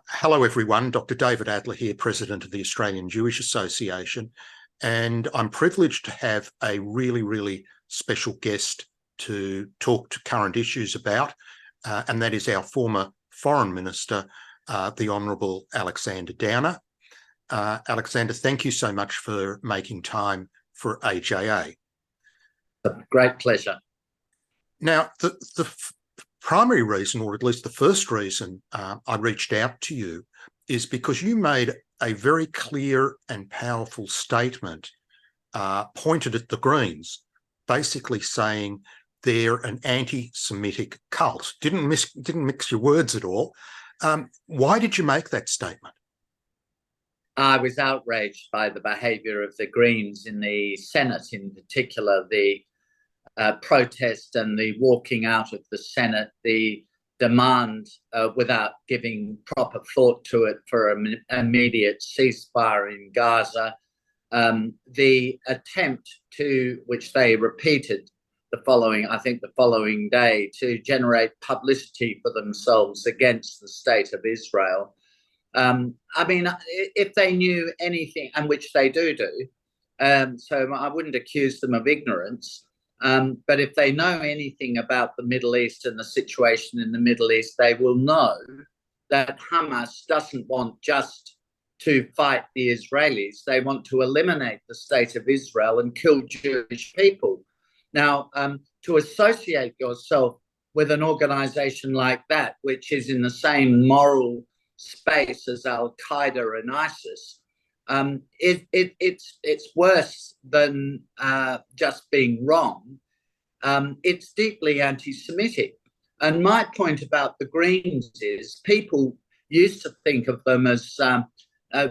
Hello, everyone. Dr. David Adler here, President of the Australian Jewish Association, and I'm privileged to have a really special guest to talk to current issues about, and that is our former Foreign Minister, the Honourable Alexander Downer. Alexander, thank you so much for making time for AJA. Great pleasure. Now, the primary reason, or at least the first reason I reached out to you, is because you made a very clear and powerful statement pointed at the Greens, basically saying they're an anti-Semitic cult. Didn't mix your words at all. Why did you make that statement? I was outraged by the behaviour of the Greens in the Senate, in particular the protest and the walking out of the Senate, the demand without giving proper thought to it for an immediate ceasefire in Gaza, the attempt to, which they repeated the following day, to generate publicity for themselves against the state of Israel. I mean, if they knew anything, and which they do, so I wouldn't accuse them of ignorance, but if they know anything about the Middle East and the situation in the Middle East, they will know that Hamas doesn't want just to fight the Israelis. They want to eliminate the state of Israel and kill Jewish people. Now, to associate yourself with an organization like that, which is in the same moral space as Al-Qaeda and ISIS, it's worse than just being wrong. It's deeply anti-Semitic. And my point about the Greens is people used to think of them as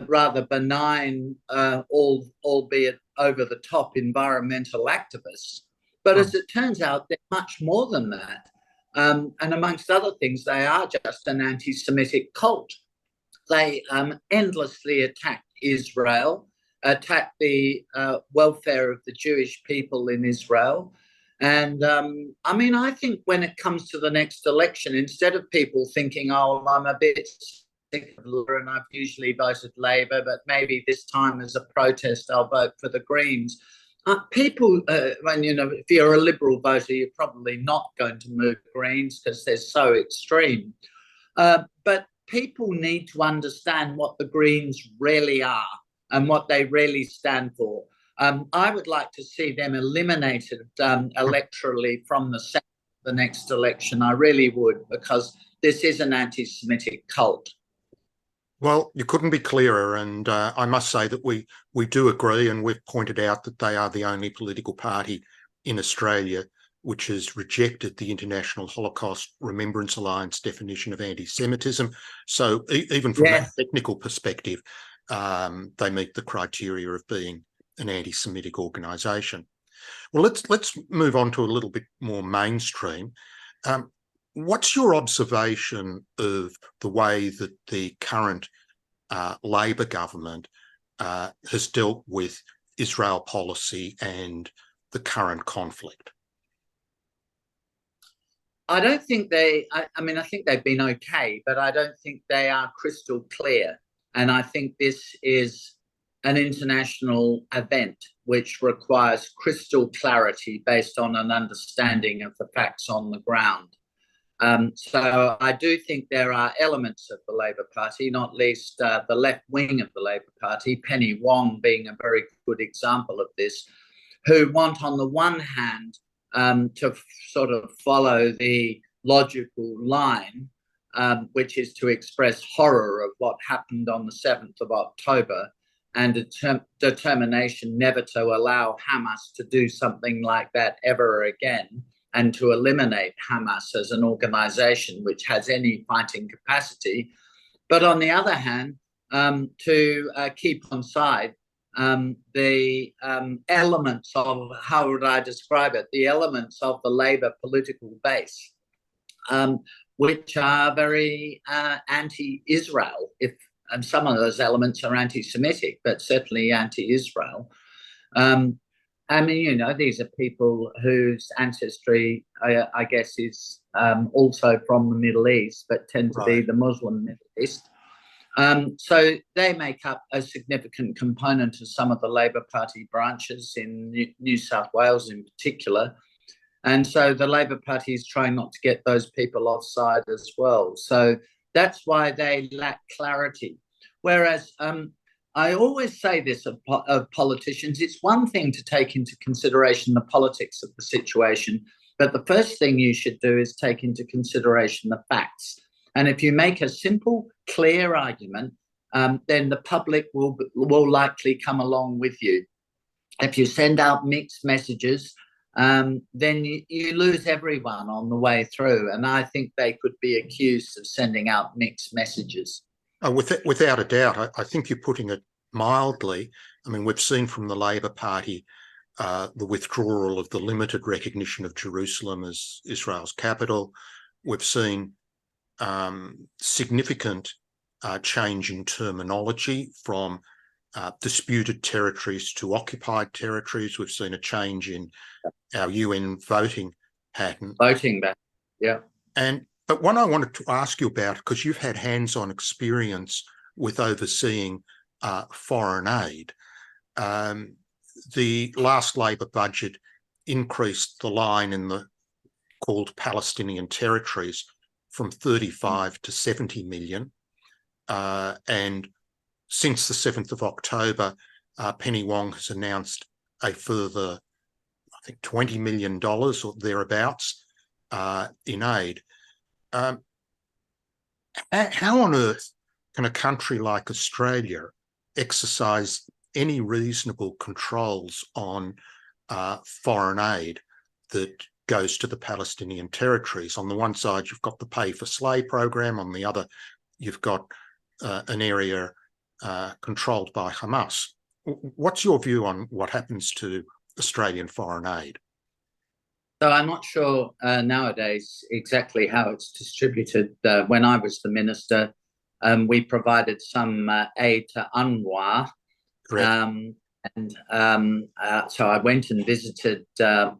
rather benign, albeit over-the-top environmental activists. But as it turns out, they're much more than that. And amongst other things, they are just an anti-Semitic cult. They endlessly attack Israel, attack the welfare of the Jewish people in Israel. And I mean, I think when it comes to the next election, instead of people thinking, oh, I'm a bit sick of Labour and I've usually voted Labour, but maybe this time as a protest, I'll vote for the Greens. People, when if you're a Liberal voter, you're probably not going to move Greens because they're so extreme. But people need to understand what the Greens really are and what they really stand for. I would like to see them eliminated electorally from the next election. I really would, because this is an anti-Semitic cult. Well, you couldn't be clearer, and I must say that we do agree, and we've pointed out that they are the only political party in Australia which has rejected the International Holocaust Remembrance Alliance definition of anti-Semitism. So even from that technical perspective, they meet the criteria of being an anti-Semitic organisation. Well, let's move on to a little bit more mainstream. What's your observation of the way that the current Labor government has dealt with Israel policy and the current conflict? I don't think I think they've been okay, but I don't think they are crystal clear. And I think this is an international event which requires crystal clarity based on an understanding of the facts on the ground. So I do think there are elements of the Labor Party, not least the left wing of the Labor Party, Penny Wong being a very good example of this, who want on the one hand to sort of follow the logical line, which is to express horror of what happened on the 7th of October and determination never to allow Hamas to do something like that ever again, and to eliminate Hamas as an organization which has any fighting capacity. But on the other hand, to keep on side the elements of, how would I describe it, the elements of the Labor political base, which are very anti-Israel, and some of those elements are anti-Semitic, but certainly anti-Israel. I mean, these are people whose ancestry, I guess, is also from the Middle East, but tend to be the Muslim Middle East. So they make up a significant component of some of the Labor Party branches in New South Wales in particular. And so the Labor Party is trying not to get those people offside as well. So that's why they lack clarity. Whereas I always say this of politicians, it's one thing to take into consideration the politics of the situation, but the first thing you should do is take into consideration the facts. And if you make a simple, clear argument, then the public will likely come along with you. If you send out mixed messages, then you lose everyone on the way through. And I think they could be accused of sending out mixed messages. Without a doubt, I think you're putting it mildly. I mean, we've seen from the Labor Party the withdrawal of the limited recognition of Jerusalem as Israel's capital. We've seen significant change in terminology from disputed territories to occupied territories. We've seen a change in our UN voting pattern. Yeah. But what I wanted to ask you about, because you've had hands-on experience with overseeing foreign aid, the last Labor budget increased the line in the called Palestinian Territories from 35 to 70 million. And since the 7th of October, Penny Wong has announced a further, I think, $20 million or thereabouts in aid. How on earth can a country like Australia exercise any reasonable controls on foreign aid that goes to the Palestinian Territories? On the one side, you've got the Pay for Slay program. On the other, you've got an area controlled by Hamas. What's your view on what happens to Australian foreign aid? So I'm not sure nowadays exactly how it's distributed. When I was the minister, we provided some aid to UNRWA. So I went and visited the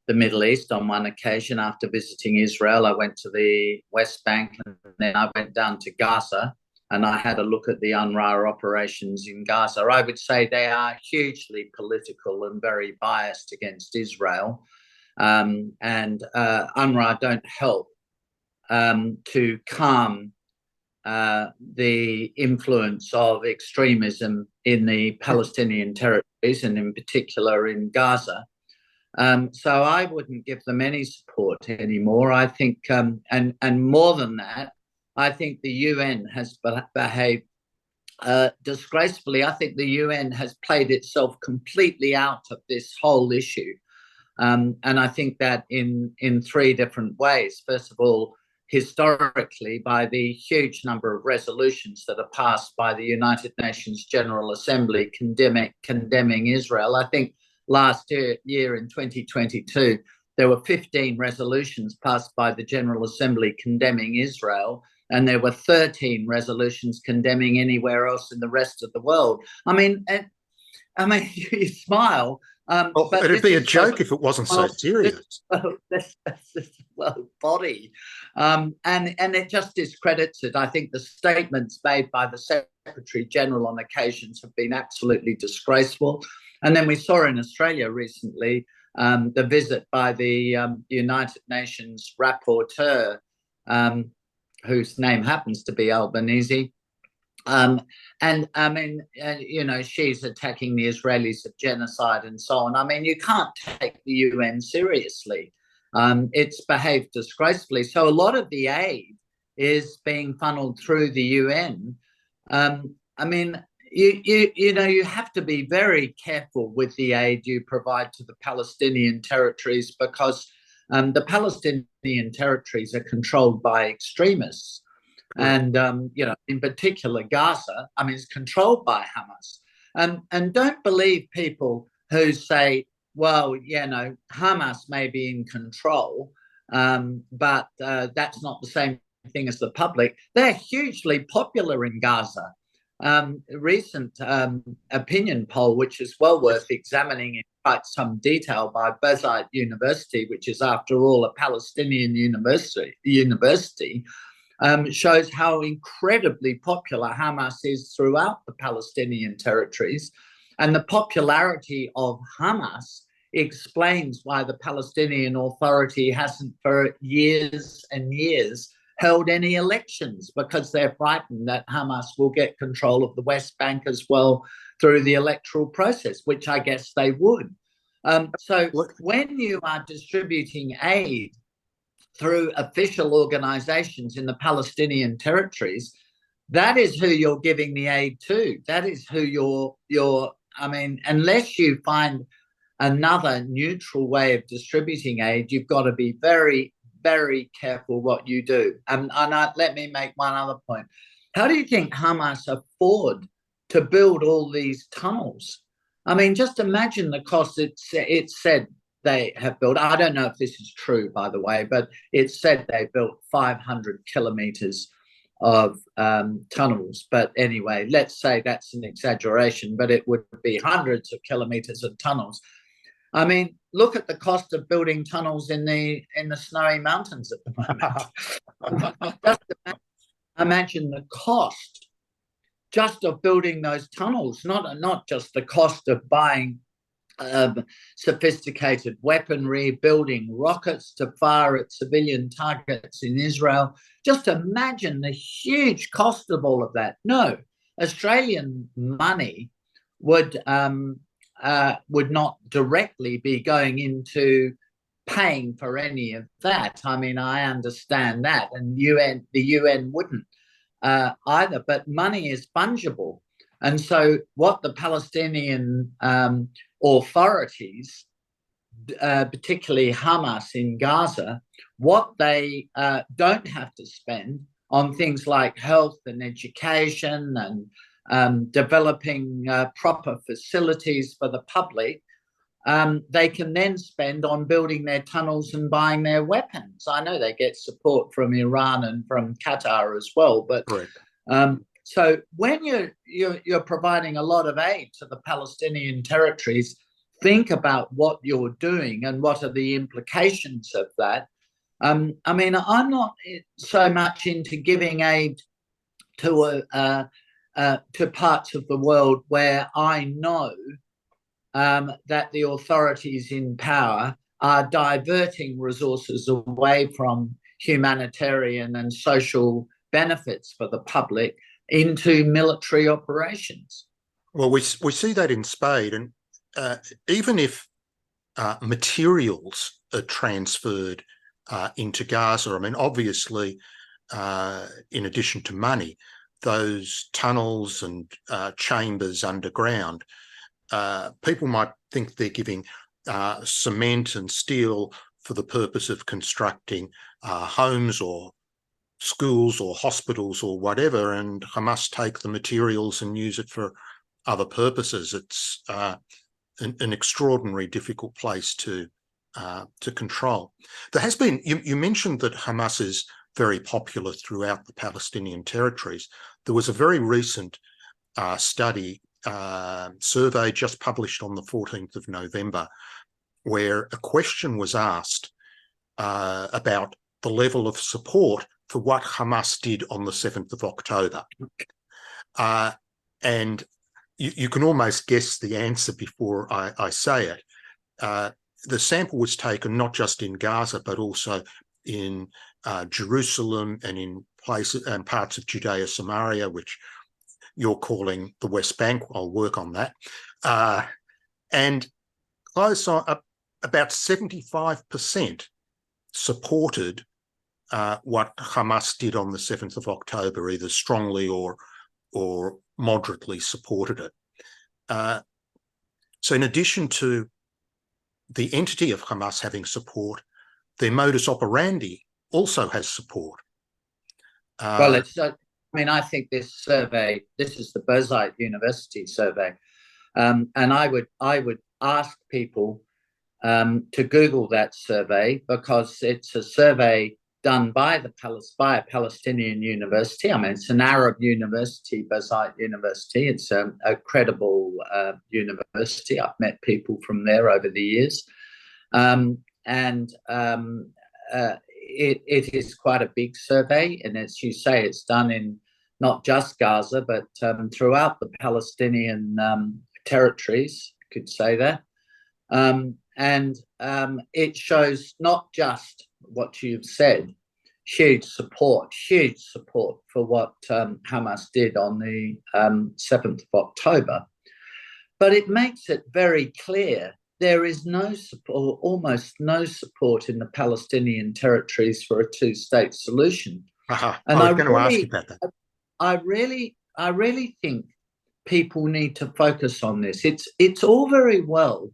Middle East on one occasion. After visiting Israel, I went to the West Bank, and then I went down to Gaza, and I had a look at the UNRWA operations in Gaza. I would say they are hugely political and very biased against Israel. And UNRWA don't help to calm the influence of extremism in the Palestinian territories, and in particular in Gaza. So I wouldn't give them any support anymore. I think, and more than that, I think the UN has behaved disgracefully. I think the UN has played itself completely out of this whole issue. And I think that in three different ways. First of all, historically, by the huge number of resolutions that are passed by the United Nations General Assembly condemning Israel. I think last year in 2022, there were 15 resolutions passed by the General Assembly condemning Israel, and there were 13 resolutions condemning anywhere else in the rest of the world. I mean, you smile. Well, it'd be a joke if it wasn't so serious. This world body, and it just discredits it. I think the statements made by the Secretary General on occasions have been absolutely disgraceful. And then we saw in Australia recently the visit by the United Nations rapporteur, whose name happens to be Albanese. And I mean, she's attacking the Israelis of genocide and so on. I mean, you can't take the UN seriously. It's behaved disgracefully. So a lot of the aid is being funneled through the UN. I mean, you have to be very careful with the aid you provide to the Palestinian territories, because the Palestinian territories are controlled by extremists. And, in particular, Gaza, I mean, is controlled by Hamas. And don't believe people who say, well, Hamas may be in control, but that's not the same thing as the public. They're hugely popular in Gaza. A recent opinion poll, which is well worth examining in quite some detail, by Berzait University, which is, after all, a Palestinian university, shows how incredibly popular Hamas is throughout the Palestinian territories. And the popularity of Hamas explains why the Palestinian Authority hasn't for years and years held any elections, because they're frightened that Hamas will get control of the West Bank as well through the electoral process, which I guess they would. So when you are distributing aid through official organizations in the Palestinian territories, that is who you're giving the aid to. That is who you're I mean, unless you find another neutral way of distributing aid, you've got to be very, very careful what you do. Let me make one other point. How do you think Hamas afford to build all these tunnels? I mean, just imagine the cost. It's said they have built. I don't know if this is true, by the way, but it's said they built 500 kilometers of tunnels. But anyway, let's say that's an exaggeration, but it would be hundreds of kilometers of tunnels. I mean, look at the cost of building tunnels in the snowy mountains at the moment. Just imagine the cost just of building those tunnels, not just the cost of buying sophisticated weaponry, building rockets to fire at civilian targets in Israel. Just imagine the huge cost of all of that. No, Australian money would not directly be going into paying for any of that. I mean, I understand that, and the UN wouldn't either, but money is fungible. And so what the Palestinian authorities, particularly Hamas in Gaza, what they don't have to spend on things like health and education and developing proper facilities for the public, they can then spend on building their tunnels and buying their weapons. I know they get support from Iran and from Qatar as well, but so when you're providing a lot of aid to the Palestinian territories, think about what you're doing and what are the implications of that. I mean, I'm not so much into giving aid to parts of the world where I know that the authorities in power are diverting resources away from humanitarian and social benefits for the public into military operations. Well, we see that in spades, and even if materials are transferred into Gaza, I mean, obviously, in addition to money, those tunnels and chambers underground, people might think they're giving cement and steel for the purpose of constructing homes or schools or hospitals or whatever, and Hamas take the materials and use it for other purposes. It's an extraordinarily difficult place to control. There has been, you mentioned that Hamas is very popular throughout the Palestinian territories. There was a very recent survey just published on the 14th of November, where a question was asked about the level of support for what Hamas did on the 7th of October. And you can almost guess the answer before I say it. The sample was taken not just in Gaza, but also in Jerusalem and in places and parts of Judea, Samaria, which you're calling the West Bank. I'll work on that. And close on about 75% supported what Hamas did on the 7th of October, either strongly or moderately supported it. So in addition to the entity of Hamas having support, their modus operandi also has support. Well, it's, I mean, I think this survey, this is the Berzite University survey, and I would ask people to Google that survey, because it's a survey done by a Palestinian university. I mean, it's an Arab university, Berzite University. It's a credible university. I've met people from there over the years. it is quite a big survey, and as you say, it's done in not just Gaza, but throughout the Palestinian territories, you could say that. And it shows not just what you've said, huge support for what Hamas did on the 7th of October. But it makes it very clear there is no support, almost no support in the Palestinian territories for a two-state solution. And I was going to ask you about that. I really think people need to focus on this. It's all very well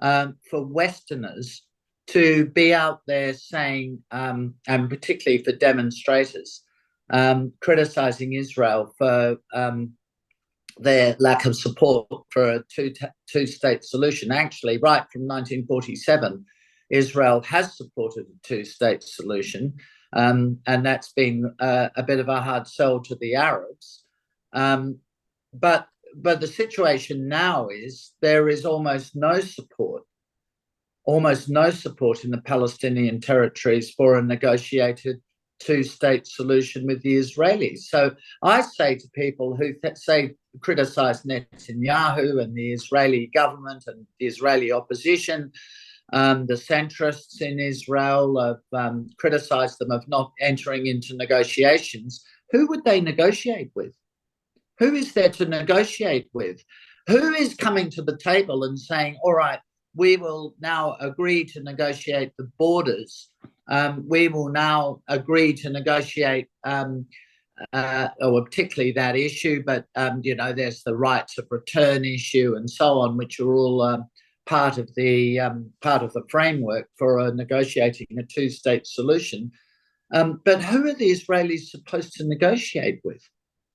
for Westerners to be out there saying, and particularly for demonstrators, criticizing Israel for their lack of support for a two-state solution. Actually, right from 1947, Israel has supported a two-state solution, and that's been a bit of a hard sell to the Arabs. But the situation now is there is almost no support in the Palestinian territories for a negotiated two-state solution with the Israelis. So I say to people who criticize Netanyahu and the Israeli government and the Israeli opposition, the centrists in Israel have criticized them of not entering into negotiations. Who would they negotiate with? Who is there to negotiate with? Who is coming to the table and saying, all right, we will now agree to negotiate the borders. We will now agree to negotiate, or particularly that issue, but there's the rights of return issue and so on, which are all part of the framework for negotiating a two-state solution. But who are the Israelis supposed to negotiate with?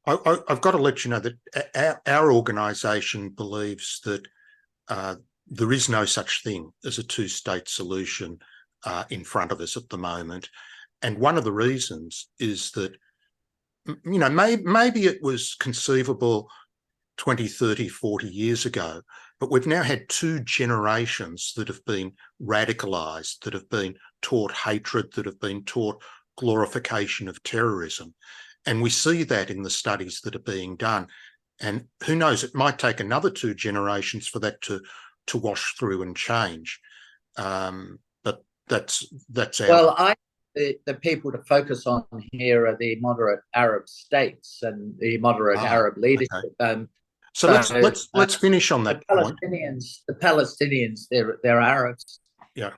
I've got to let you know that our organisation believes that there is no such thing as a two-state solution in front of us at the moment. And one of the reasons is that, maybe it was conceivable 20, 30, 40 years ago, but we've now had two generations that have been radicalised, that have been taught hatred, that have been taught glorification of terrorism. And we see that in the studies that are being done. And who knows, it might take another two generations for that to wash through and change. But that's our... Well, the people to focus on here are the moderate Arab states and the moderate Arab leadership. Okay. So let's finish on that point. The Palestinians, they're Arabs. Yeah.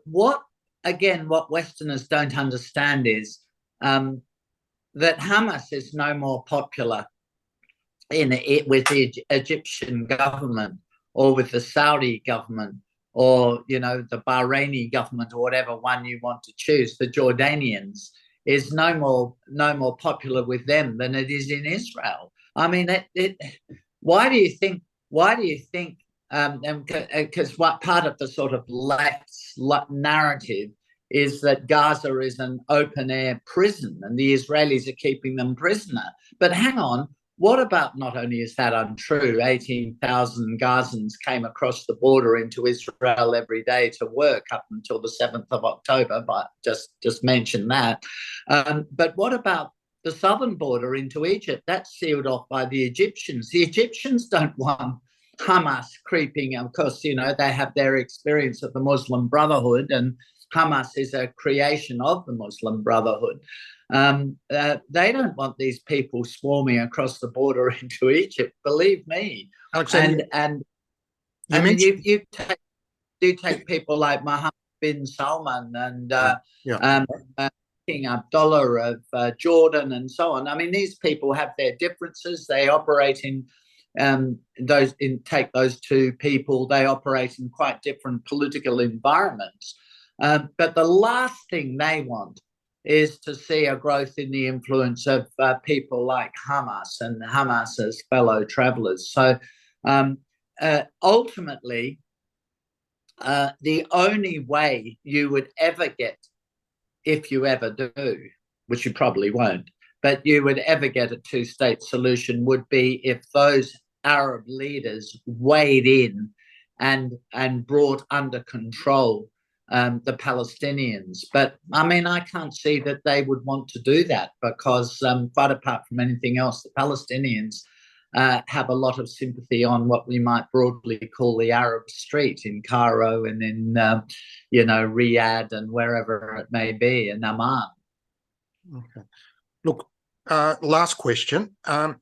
What Westerners don't understand is that Hamas is no more popular with the Egyptian government or with the Saudi government or the Bahraini government or whatever one you want to choose. The Jordanians is no more popular with them than it is in Israel. I mean, why do you think? Because what part of the sort of left narrative is that Gaza is an open-air prison and the Israelis are keeping them prisoner. But hang on, what about, not only is that untrue, 18,000 Gazans came across the border into Israel every day to work up until the 7th of October, but just mention that. But what about the southern border into Egypt? That's sealed off by the Egyptians. The Egyptians don't want Hamas creeping. Of course, they have their experience of the Muslim Brotherhood, and Hamas is a creation of the Muslim Brotherhood. They don't want these people swarming across the border into Egypt, believe me. Alexander, you take people like Mohammed bin Salman and King Abdullah of Jordan and so on. I mean, these people have their differences. They operate take those two people, they operate in quite different political environments. But the last thing they want is to see a growth in the influence of people like Hamas and Hamas's fellow travelers. So ultimately, the only way you would ever get, if you ever do, which you probably won't, but you would ever get a two-state solution would be if those Arab leaders weighed in and brought under control the Palestinians. But I mean, I can't see that they would want to do that because, quite apart from anything else, the Palestinians have a lot of sympathy on what we might broadly call the Arab street in Cairo and in, Riyadh and wherever it may be, in Amman. Okay. Look, last question, and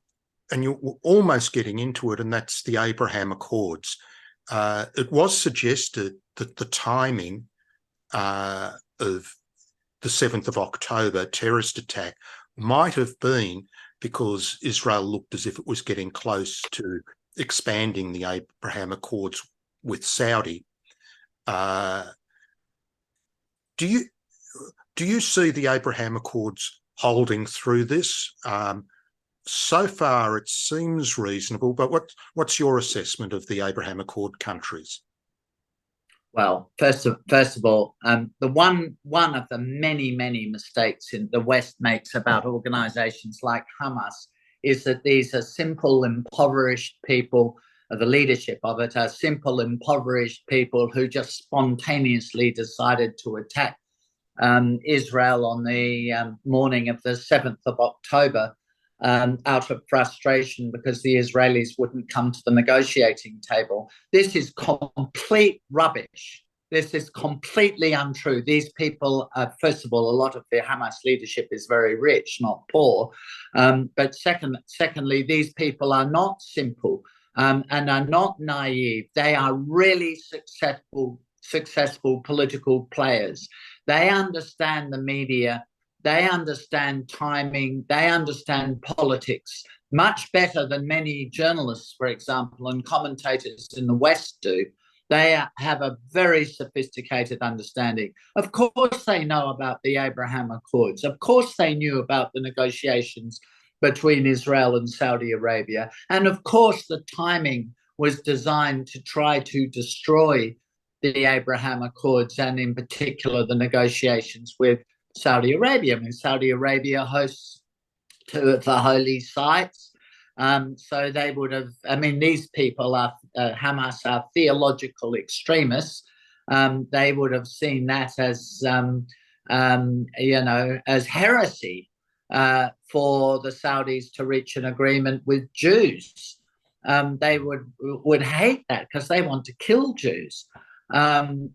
you're almost getting into it, and that's the Abraham Accords. It was suggested that the timing of the 7th of October terrorist attack might have been because Israel looked as if it was getting close to expanding the Abraham Accords with Saudi. Do you see the Abraham Accords holding through this? So far, it seems reasonable, but what's your assessment of the Abraham Accord countries? Well, first of all, the one of the many mistakes in the West makes about organizations like Hamas is that these are simple, impoverished people. The leadership of it are simple, impoverished people who just spontaneously decided to attack Israel on the morning of the 7th of October out of frustration because the Israelis wouldn't come to the negotiating table. This is complete rubbish. This is completely untrue. These people, first of all, a lot of the Hamas leadership is very rich, not poor. But secondly, these people are not simple and are not naive. They are really successful political players. They understand the media. They understand timing. They understand politics much better than many journalists, for example, and commentators in the West do. They have a very sophisticated understanding. Of course, they know about the Abraham Accords. Of course, they knew about the negotiations between Israel and Saudi Arabia. And of course, the timing was designed to try to destroy the Abraham Accords and in particular the negotiations with Saudi Arabia. I mean, Saudi Arabia hosts two of the holy sites. So they would have, I mean, these people are, Hamas are theological extremists. They would have seen that as, as heresy for the Saudis to reach an agreement with Jews. They would hate that because they want to kill Jews. The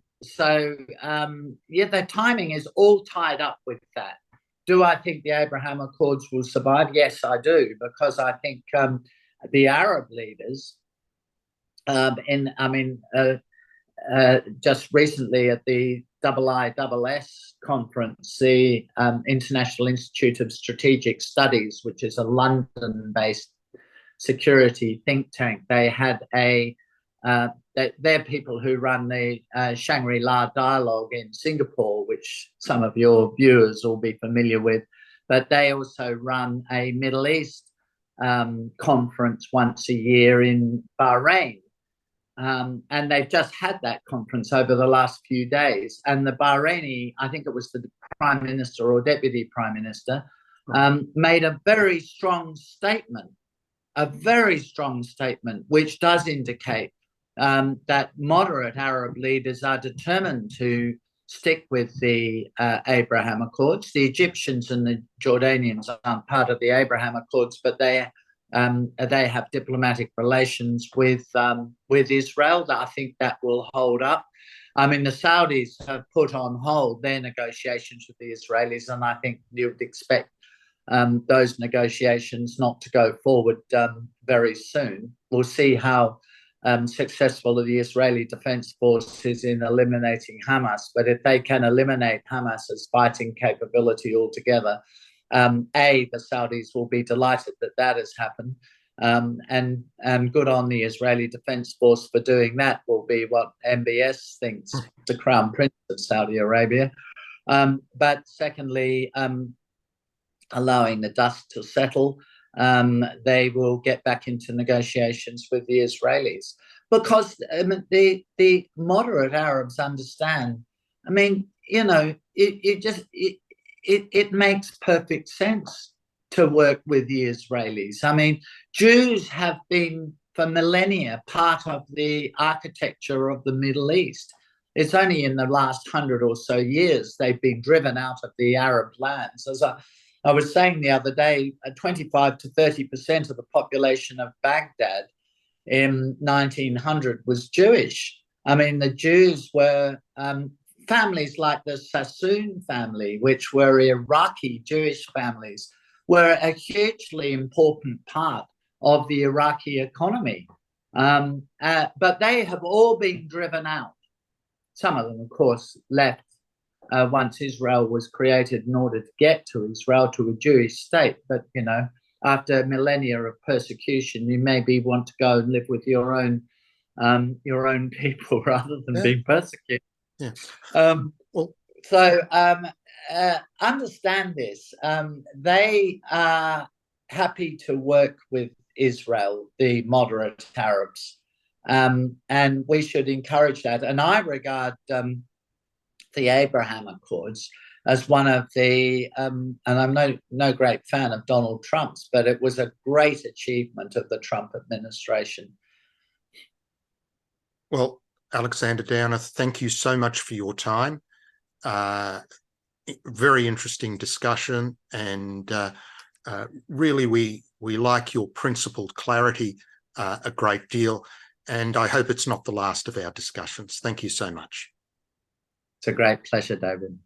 timing is all tied up with that. Do I think the Abraham Accords will survive? Yes, I do, because I think the Arab leaders, just recently at the IISS conference, the International Institute of Strategic Studies, which is a London-based security think tank, they had they're people who run the Shangri-La Dialogue in Singapore, which some of your viewers will be familiar with. But they also run a Middle East conference once a year in Bahrain. And they've just had that conference over the last few days. And the Bahraini, I think it was the Prime Minister or Deputy Prime Minister, made a very strong statement, which does indicate that moderate Arab leaders are determined to stick with the Abraham Accords. The Egyptians and the Jordanians aren't part of the Abraham Accords, but they have diplomatic relations with Israel. I think that will hold up. I mean, the Saudis have put on hold their negotiations with the Israelis, and I think you would expect those negotiations not to go forward very soon. We'll see how successful the Israeli Defense Force is in eliminating Hamas. But if they can eliminate Hamas's fighting capability altogether, the Saudis will be delighted that has happened. And good on the Israeli Defense Force for doing that will be what MBS thinks, the Crown Prince of Saudi Arabia. But secondly, allowing the dust to settle, they will get back into negotiations with the Israelis, because the moderate Arabs understand. I mean, it makes perfect sense to work with the Israelis. I mean, Jews have been for millennia part of the architecture of the Middle East. It's only in the last 100 or so years they've been driven out of the Arab lands. As I was saying the other day, 25 to 30% of the population of Baghdad in 1900 was Jewish. I mean, the Jews were families like the Sassoon family, which were Iraqi Jewish families, were a hugely important part of the Iraqi economy. But they have all been driven out. Some of them, of course, left once Israel was created in order to get to Israel, to a Jewish state. But, you know, after millennia of persecution, you maybe want to go and live with your own people rather than being persecuted. Yeah. Understand this. They are happy to work with Israel, the moderate Arabs, and we should encourage that. And I regard the Abraham Accords as one of the, and I'm no great fan of Donald Trump's, but it was a great achievement of the Trump administration. Well, Alexander Downer, thank you so much for your time. Very interesting discussion, and really we like your principled clarity a great deal, and I hope it's not the last of our discussions. Thank you so much. It's a great pleasure, David.